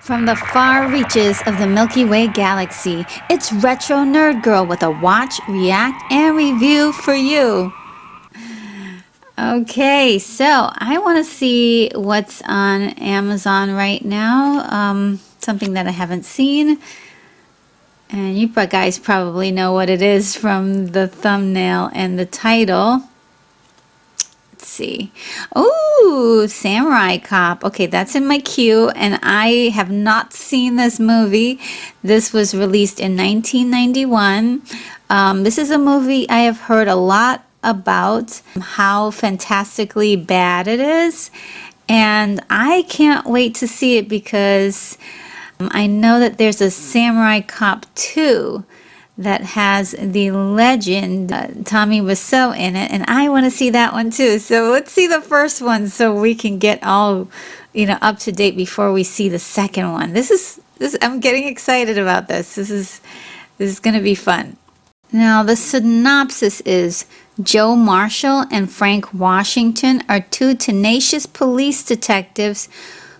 From the far reaches of the Milky Way galaxy, it's Retro Nerd Girl with a watch, react, and review for you. Okay, so I want to see what's on Amazon right now. Something that I haven't seen. And you guys probably know what it is from the thumbnail and the title. Let's see. Oh, Samurai Cop. Okay, that's in my queue, and I have not seen this movie. This was released in 1991. This is a movie I have heard a lot about, how fantastically bad it is, and I can't wait to see it because I know that there's a Samurai Cop 2 that has the legend Tommy Wiseau in it, and I want to see that one too. So let's see the first one so we can get all, up to date before we see the second one. I'm getting excited about this. This is going to be fun. Now the synopsis is: Joe Marshall and Frank Washington are two tenacious police detectives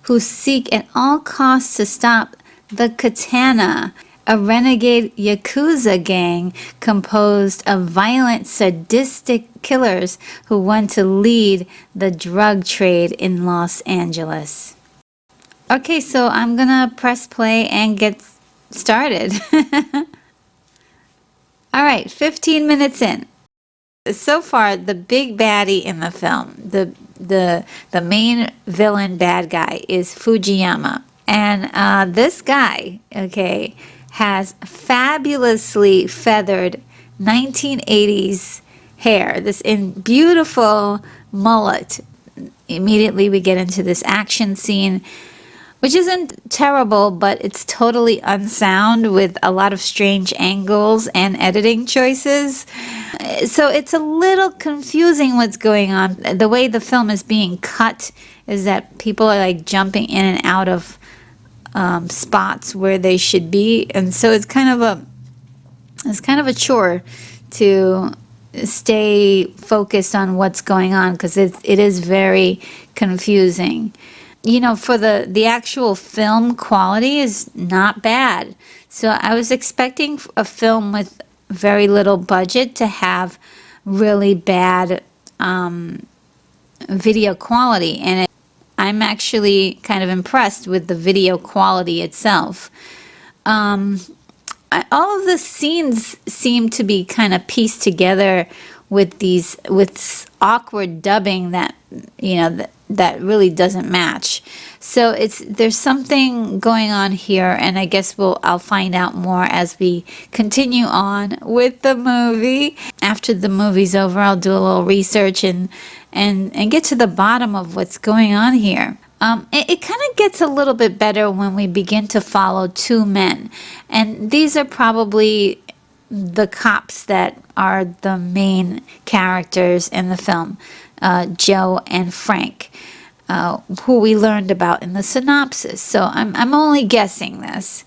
who seek at all costs to stop the Katana, a renegade Yakuza gang composed of violent, sadistic killers who want to lead the drug trade in Los Angeles. Okay, so I'm gonna press play and get started. Alright, 15 minutes in. So far, the big baddie in the film, the main villain bad guy, is Fujiyama. And this guy, okay, has fabulously feathered 1980s hair, this beautiful mullet. Immediately we get into this action scene, which isn't terrible, but it's totally unsound with a lot of strange angles and editing choices. So it's a little confusing what's going on. The way the film is being cut is that people are like jumping in and out of spots where they should be, and so it's kind of a chore to stay focused on what's going on because it is very confusing. For the actual film quality is not bad. So I was expecting a film with very little budget to have really bad video quality, and I'm actually kind of impressed with the video quality itself. All of the scenes seem to be kind of pieced together with awkward dubbing that that really doesn't match. So there's something going on here, and I guess I'll find out more as we continue on with the movie. After the movie's over, I'll do a little research and get to the bottom of what's going on here. It kind of gets a little bit better when we begin to follow two men, and these are probably the cops that are the main characters in the film, Joe and Frank, who we learned about in the synopsis. So I'm only guessing this.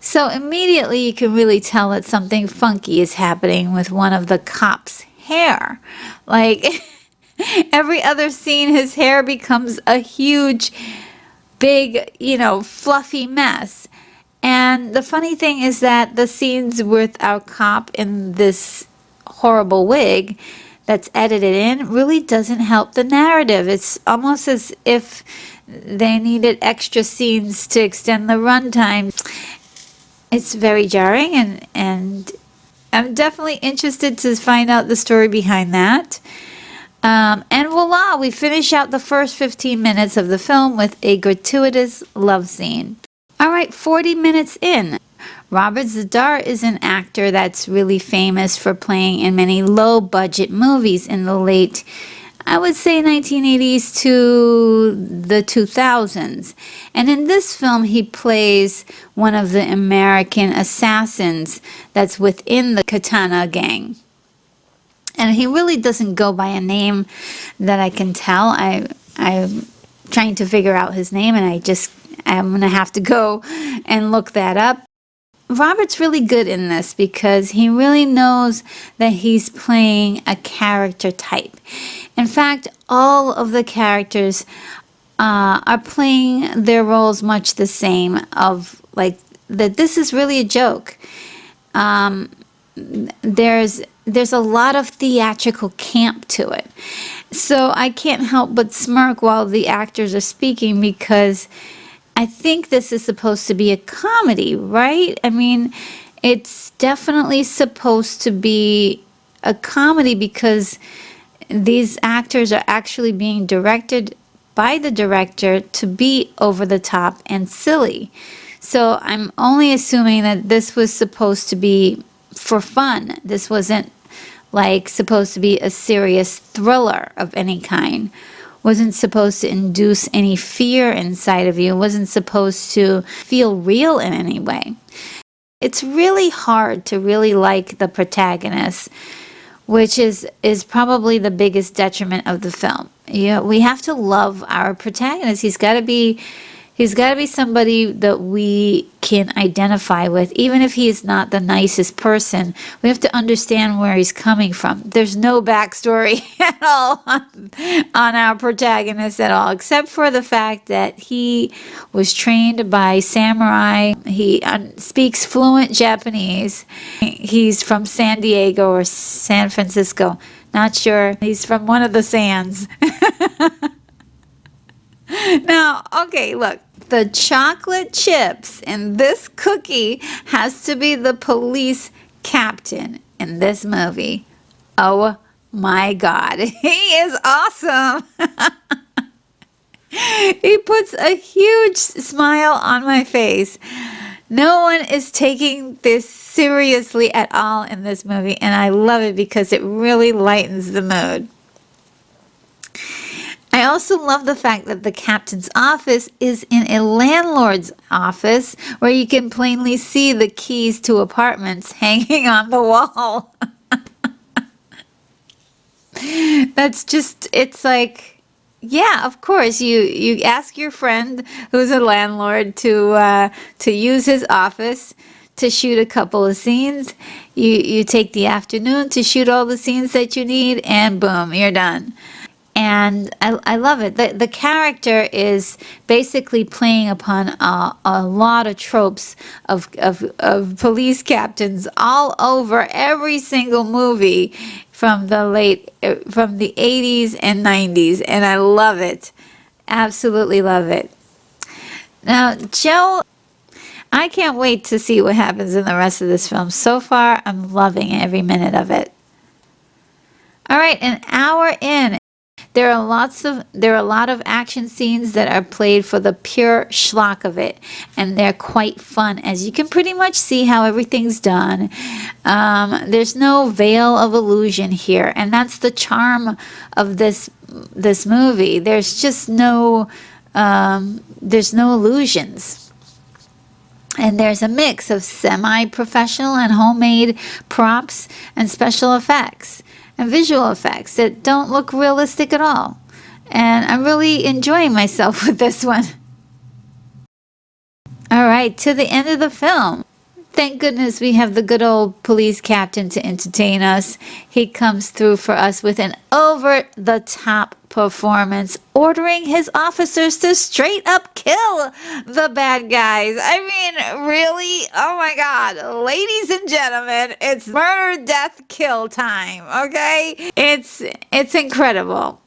So immediately you can really tell that something funky is happening with one of the cops' hair. Like every other scene, his hair becomes a huge, big, fluffy mess. And the funny thing is that the scenes with our cop in this horrible wig that's edited in really doesn't help the narrative. It's almost as if they needed extra scenes to extend the runtime. It's very jarring, and I'm definitely interested to find out the story behind that. And voila, we finish out the first 15 minutes of the film with a gratuitous love scene. Alright, 40 minutes in. Robert Z'Dar is an actor that's really famous for playing in many low-budget movies in the late, I would say, 1980s to the 2000s. And in this film, he plays one of the American assassins that's within the Katana gang. And he really doesn't go by a name that I can tell. I'm trying to figure out his name, and I'm going to have to go and look that up. Robert's really good in this because he really knows that he's playing a character type. In fact, all of the characters are playing their roles much the same, of like that this is really a joke. There's a lot of theatrical camp to it. So I can't help but smirk while the actors are speaking, because I think this is supposed to be a comedy, right? I mean, it's definitely supposed to be a comedy because these actors are actually being directed by the director to be over the top and silly. So I'm only assuming that this was supposed to be for fun. This wasn't like supposed to be a serious thriller of any kind. Wasn't supposed to induce any fear inside of you. Wasn't supposed to feel real in any way. It's really hard to really like the protagonist, which is probably the biggest detriment of the film. Yeah, we have to love our protagonist. He's got to be somebody that we can identify with, even if he is not the nicest person. We have to understand where he's coming from. There's no backstory at all on our protagonist at all, except for the fact that he was trained by samurai. He speaks fluent Japanese. He's from San Diego or San Francisco. Not sure. He's from one of the sands. Now, okay, look. The chocolate chips in this cookie has to be the police captain in this movie. Oh my God. He is awesome. He puts a huge smile on my face. No one is taking this seriously at all in this movie, and I love it because it really lightens the mood. I also love the fact that the captain's office is in a landlord's office where you can plainly see the keys to apartments hanging on the wall. That's just, it's like, yeah, of course, you ask your friend who's a landlord to use his office to shoot a couple of scenes. You take the afternoon to shoot all the scenes that you need, and boom, you're done. And I love it. The character is basically playing upon a lot of tropes of police captains all over every single movie from the 80s and 90s, and I love it. Absolutely love it. Now, Joe, I can't wait to see what happens in the rest of this film. So far, I'm loving every minute of it. All right, an hour in. There are a lot of action scenes that are played for the pure schlock of it, and they're quite fun, as you can pretty much see how everything's done. There's no veil of illusion here, and that's the charm of this movie. There's just no illusions. And there's a mix of semi-professional and homemade props and special effects and visual effects that don't look realistic at all. And I'm really enjoying myself with this one. All right, to the end of the film. Thank goodness we have the good old police captain to entertain us. He comes through for us with an over-the-top performance, ordering his officers to straight up kill the bad guys. I mean, really? Oh my God. Ladies and gentlemen, it's murder, death, kill time, okay? It's incredible.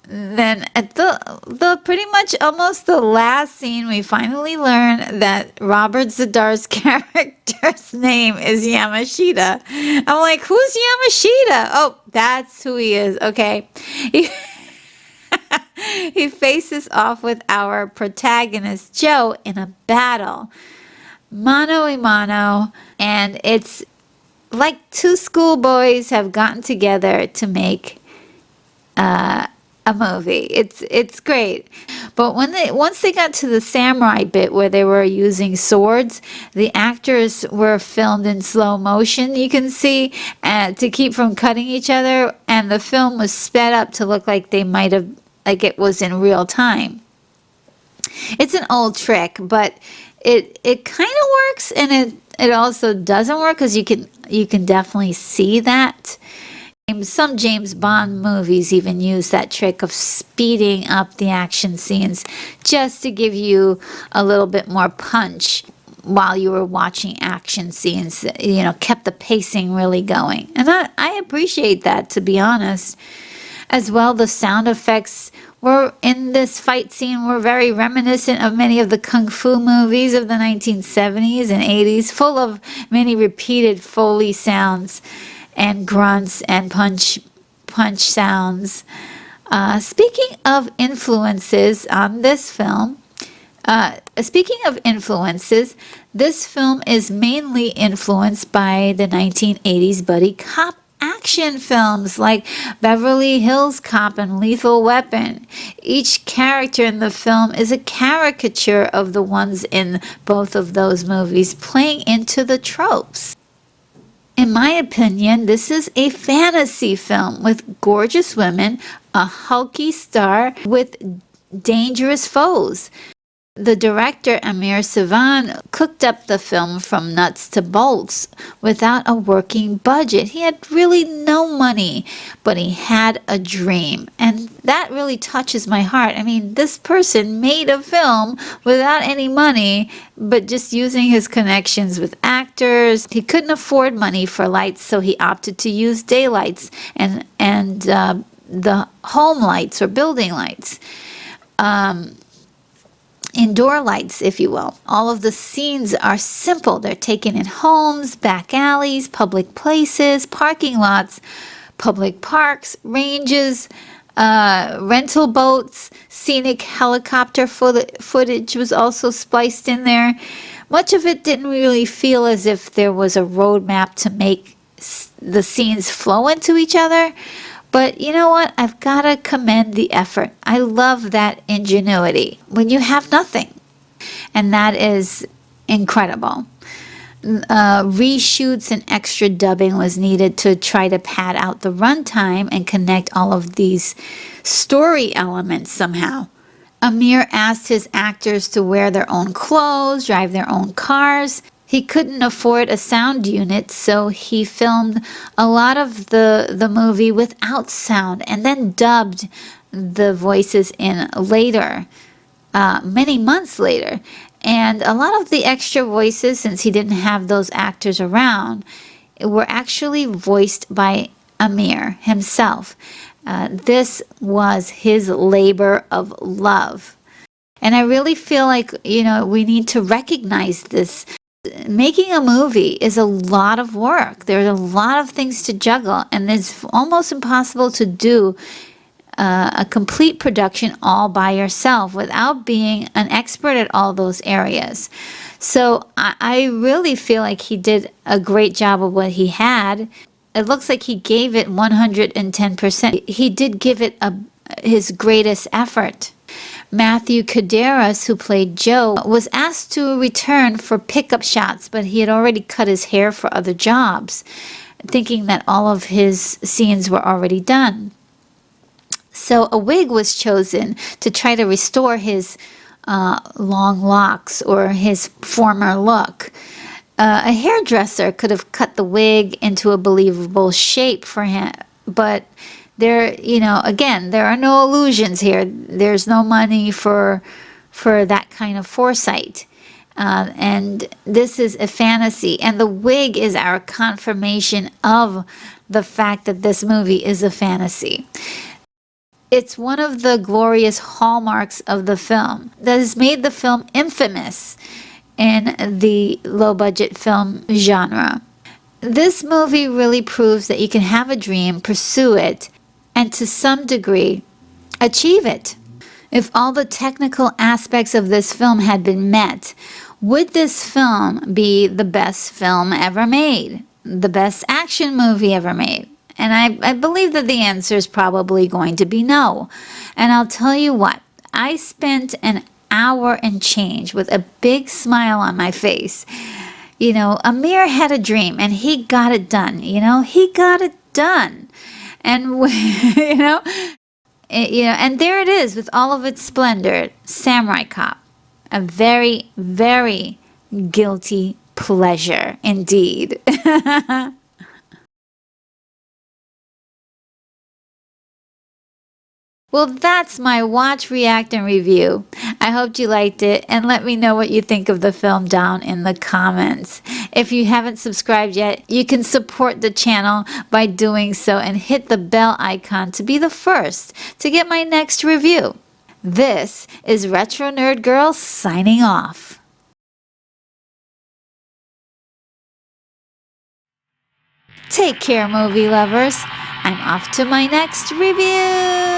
Then at the pretty much almost the last scene, we finally learn that Robert Zadar's character's name is Yamashita. I'm like, who's Yamashita? Oh, that's who he is. Okay. He faces off with our protagonist, Joe, in a battle. Mano a mano. And it's like two schoolboys have gotten together to make a movie. It's great. But once they got to the samurai bit where they were using swords, the actors were filmed in slow motion, you can see, to keep from cutting each other, and the film was sped up to look like they might have, like it was in real time. It's an old trick, but it kind of works, and it also doesn't work, because you can definitely see that. Some James Bond movies even use that trick of speeding up the action scenes just to give you a little bit more punch while you were watching action scenes, kept the pacing really going. And I appreciate that, to be honest. As well, the sound effects were in this fight scene were very reminiscent of many of the kung fu movies of the 1970s and 80s, full of many repeated Foley sounds and grunts and punch sounds. Speaking of influences on this film, this film is mainly influenced by the 1980s buddy cop action films like Beverly Hills Cop and Lethal Weapon. Each character in the film is a caricature of the ones in both of those movies, playing into the tropes. In my opinion, this is a fantasy film with gorgeous women, a hulky star with dangerous foes. The director, Amir Sivan, cooked up the film from nuts to bolts without a working budget. He had really no money, but he had a dream. And that really touches my heart. I mean, this person made a film without any money, but just using his connections with actors. He couldn't afford money for lights, so he opted to use daylights and the home lights or building lights. Indoor lights, if you will. All of the scenes are simple. They're taken in homes, back alleys, public places, parking lots, public parks, ranges, rental boats, scenic helicopter footage was also spliced in there. Much of it didn't really feel as if there was a roadmap to make the scenes flow into each other. But you know what? I've got to commend the effort. I love that ingenuity when you have nothing. And that is incredible. Reshoots and extra dubbing was needed to try to pad out the runtime and connect all of these story elements somehow. Amir asked his actors to wear their own clothes, drive their own cars. He couldn't afford a sound unit, so he filmed a lot of the movie without sound and then dubbed the voices in later, many months later. And a lot of the extra voices, since he didn't have those actors around, were actually voiced by Amir himself. This was his labor of love. And I really feel like, we need to recognize this. Making a movie is a lot of work. There's a lot of things to juggle, and it's almost impossible to do a complete production all by yourself without being an expert at all those areas. So I really feel like he did a great job of what he had. It looks like he gave it 110%. He did give it his greatest effort. Matthew Kaderas, who played Joe, was asked to return for pickup shots, but he had already cut his hair for other jobs, thinking that all of his scenes were already done. So a wig was chosen to try to restore his long locks or his former look. A hairdresser could have cut the wig into a believable shape for him, but there are no illusions here. There's no money for that kind of foresight. And this is a fantasy. And the wig is our confirmation of the fact that this movie is a fantasy. It's one of the glorious hallmarks of the film that has made the film infamous in the low-budget film genre. This movie really proves that you can have a dream, pursue it, and to some degree, achieve it. If all the technical aspects of this film had been met, would this film be the best film ever made? The best action movie ever made? And I believe that the answer is probably going to be no. And I'll tell you what, I spent an hour and change with a big smile on my face. Amir had a dream and he got it done. He got it done. And, and there it is with all of its splendor, Samurai Cop. A very, very guilty pleasure indeed. Well, that's my watch, react, and review. I hope you liked it, and let me know what you think of the film down in the comments. If you haven't subscribed yet, you can support the channel by doing so and hit the bell icon to be the first to get my next review. This is Retro Nerd Girl signing off. Take care, movie lovers. I'm off to my next review.